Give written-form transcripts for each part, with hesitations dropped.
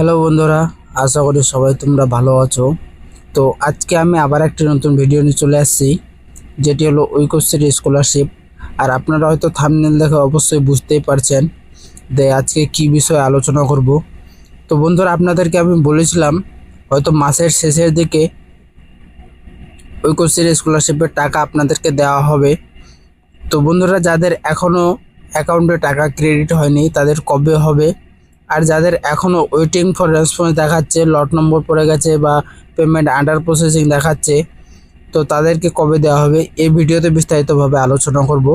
Hello বন্ধুরা, আশা করি সবাই তোমরা ভালো আছো। তো আজকে আমি আবার একটি নতুন ভিডিও নিয়ে চলে আসছি, যেটি হলো ঐক্যশ্রী স্কলারশিপ। আর আপনারা হয়তো থাম্বনেল দেখে অবশ্যই বুঝতেই পারছেন যে আজকে কি বিষয়ে আলোচনা করব। তো বন্ধুরা, আপনাদেরকে আমি বলেছিলাম হয়তো মাসের শেষের দিকে ঐক্যশ্রী স্কলারশিপের টাকা আপনাদেরকে দেওয়া হবে। তো বন্ধুরা, যাদের এখনও অ্যাকাউন্টে টাকা ক্রেডিট হয়নি তাদের কবে হবে, আর যাদের এখনও ওয়েটিং ফর রেসপন্স দেখাচ্ছে, লট নম্বর পড়ে গেছে বা পেমেন্ট আন্ডার প্রসেসিং দেখাচ্ছে, তো তাদেরকে কবে দেওয়া হবে এই ভিডিওতে বিস্তারিতভাবে আলোচনা করব।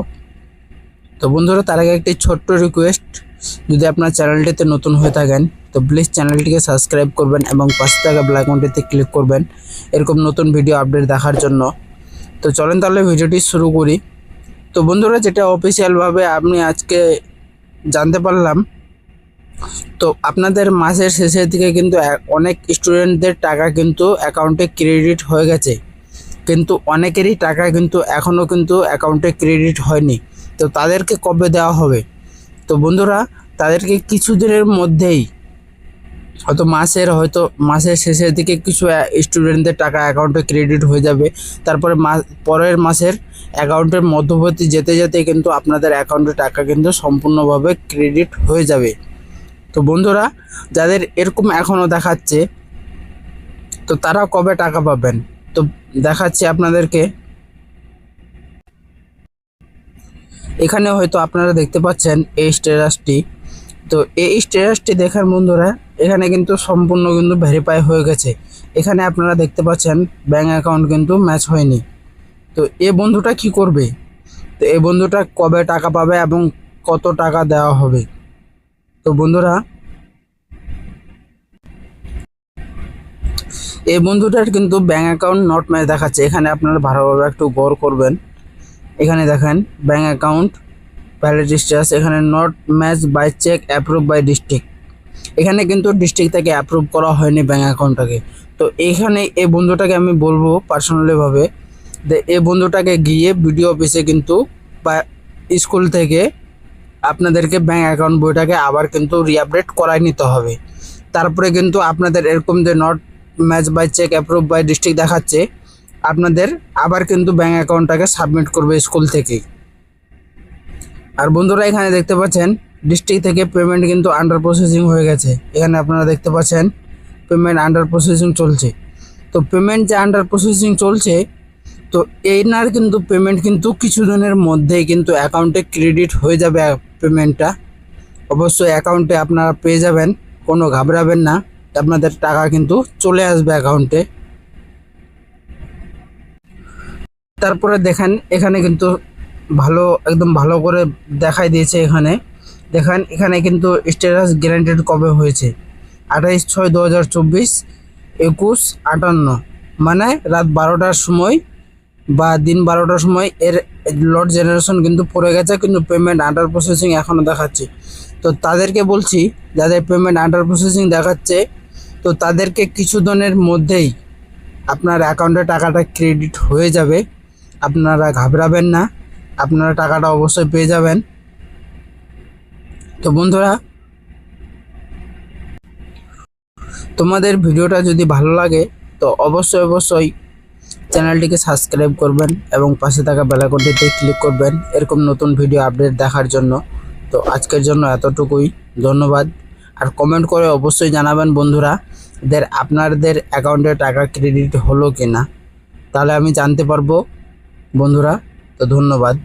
তো বন্ধুরা, তার আগে একটি ছোট্ট রিকোয়েস্ট, যদি আপনার চ্যানেলটিতে নতুন হয়ে থাকেন তো প্লিজ চ্যানেলটিকে সাবস্ক্রাইব করবেন এবং পাশে থাকা বেল আইকনটিতে ক্লিক করবেন এরকম নতুন ভিডিও আপডেট দেখার জন্য। তো চলেন তাহলে ভিডিওটি শুরু করি। তো বন্ধুরা, যেটা অফিসিয়ালভাবে আমি আজকে জানতে পারলাম, তো আপনাদের মাসের শেষের দিকে কিন্তু অনেক স্টুডেন্টদের টাকা কিন্তু অ্যাকাউন্টে ক্রেডিট হয়ে গেছে, কিন্তু অনেকেরই টাকা কিন্তু এখনও কিন্তু অ্যাকাউন্টে ক্রেডিট হয়নি। তো তাদেরকে কবে দেওয়া হবে? তো বন্ধুরা, তাদেরকে কিছুদিনের মধ্যেই হয়তো মাসের শেষের দিকে কিছু স্টুডেন্টদের টাকা অ্যাকাউন্টে ক্রেডিট হয়ে যাবে। তারপরে পরের মাসের অ্যাকাউন্টের মধ্যবর্তী যেতে যেতে কিন্তু আপনাদের অ্যাকাউন্টে টাকা কিন্তু সম্পূর্ণভাবে ক্রেডিট হয়ে যাবে। তো বন্ধুরা, যাদের এরকম এখনও দেখাচ্ছে তো তারা কবে টাকা পাবেন তো দেখাচ্ছি আপনাদেরকে। এখানে হয়তো আপনারা দেখতে পাচ্ছেন এই স্ট্যাটাসটি। তো এই স্ট্যাটাসটি দেখার বন্ধুরা, এখানে কিন্তু সম্পূর্ণ কিন্তু ভেরিফাই হয়ে গেছে। এখানে আপনারা দেখতে পাচ্ছেন ব্যাঙ্ক অ্যাকাউন্ট কিন্তু ম্যাচ হয়নি। তো এই বন্ধুটা কি করবে? তো এই বন্ধুটা কবে টাকা পাবে এবং কত টাকা দেওয়া হবে? তো বন্ধুরা, এই বন্ধুটার কিন্তু ব্যাঙ্ক অ্যাকাউন্ট নট ম্যাচ দেখাচ্ছে। এখানে আপনারা ভালোভাবে একটু গৌর করবেন। এখানে দেখেন ব্যাঙ্ক অ্যাকাউন্ট ভ্যালিড স্ট্যাটাস, এখানে not match by check approve by district. এখানে কিন্তু ডিস্ট্রিক্ট থেকে অ্যাপ্রুভ করা হয়নি ব্যাঙ্ক অ্যাকাউন্টটাকে। তো এইখানে এই বন্ধুটাকে আমি বলবো পার্সোনালিভাবে যে এই বন্ধুটাকে গিয়ে বিডিও অফিসে কিন্তু বা স্কুল থেকে আপনাদেরকে ব্যাঙ্ক অ্যাকাউন্ট বইটাকে আবার কিন্তু রিআপডেট করাই নিতে হবে। তারপরে কিন্তু আপনাদের এরকম যে not match by check approve by district দেখাচ্ছে, আপনাদের আবার কিন্তু ব্যাঙ্ক অ্যাকাউন্টটাকে সাবমিট করবে স্কুল থেকেই। আর বন্ধুরা, এখানে দেখতে পাচ্ছেন ডিস্ট্রিক্ট থেকে পেমেন্ট কিন্তু আন্ডার প্রসেসিং হয়ে গেছে। এখানে আপনারা দেখতে পাচ্ছেন পেমেন্ট আন্ডার প্রসেসিং চলছে। তো পেমেন্ট যে আন্ডার প্রসেসিং চলছে, তো এইনার কিন্তু পেমেন্ট কিন্তু কিছুদিনের মধ্যেই কিন্তু অ্যাকাউন্টে ক্রেডিট হয়ে যাবে। পেমেন্টটা অবশ্যই অ্যাকাউন্টে আপনারা পেয়ে যাবেন, কোনো ঘাবড়াবেন না, আপনাদের টাকা কিন্তু চলে আসবে অ্যাকাউন্টে। তারপরে দেখেন এখানে কিন্তু একদম ভালো করে দেখাই দিয়েছে। এখানে দেখেন, এখানে কিন্তু স্ট্যাটাস গ্যারান্টেড কবে হয়েছে, 28/6/2024, 21:58, মানে রাত 12টার সময় বা দিন 12টার সময় এর লট জেনারেশন কিন্তু পড়ে গেছে, কিন্তু পেমেন্ট আন্ডার প্রসেসিং এখনও দেখাচ্ছে। তো তাদেরকে বলছি, যাদের পেমেন্ট আন্ডার প্রসেসিং দেখাচ্ছে, তো তাদেরকে কিছুদিনের মধ্যেই আপনার অ্যাকাউন্টে টাকাটা ক্রেডিট হয়ে যাবে। আপনারা ঘাবড়াবেন না, আপনারা টাকাটা অবশ্যই পেয়ে যাবেন। তো বন্ধুরা, তোমাদের ভিডিওটা যদি ভালো লাগে তো অবশ্যই চ্যানেলটিকে সাবস্ক্রাইব করবেন এবং পাশে থাকা বেল আইকনটিতে ক্লিক করবেন এরকম নতুন ভিডিও আপডেট দেখার জন্য। তো আজকের জন্য এতটুকুই, ধন্যবাদ। আর কমেন্ট করে অবশ্যই জানাবেন বন্ধুরা আপনাদের অ্যাকাউন্টে টাকা ক্রেডিট হলো কি না, তাহলে আমি জানতে পারবো বন্ধুরা। তো ধন্যবাদ।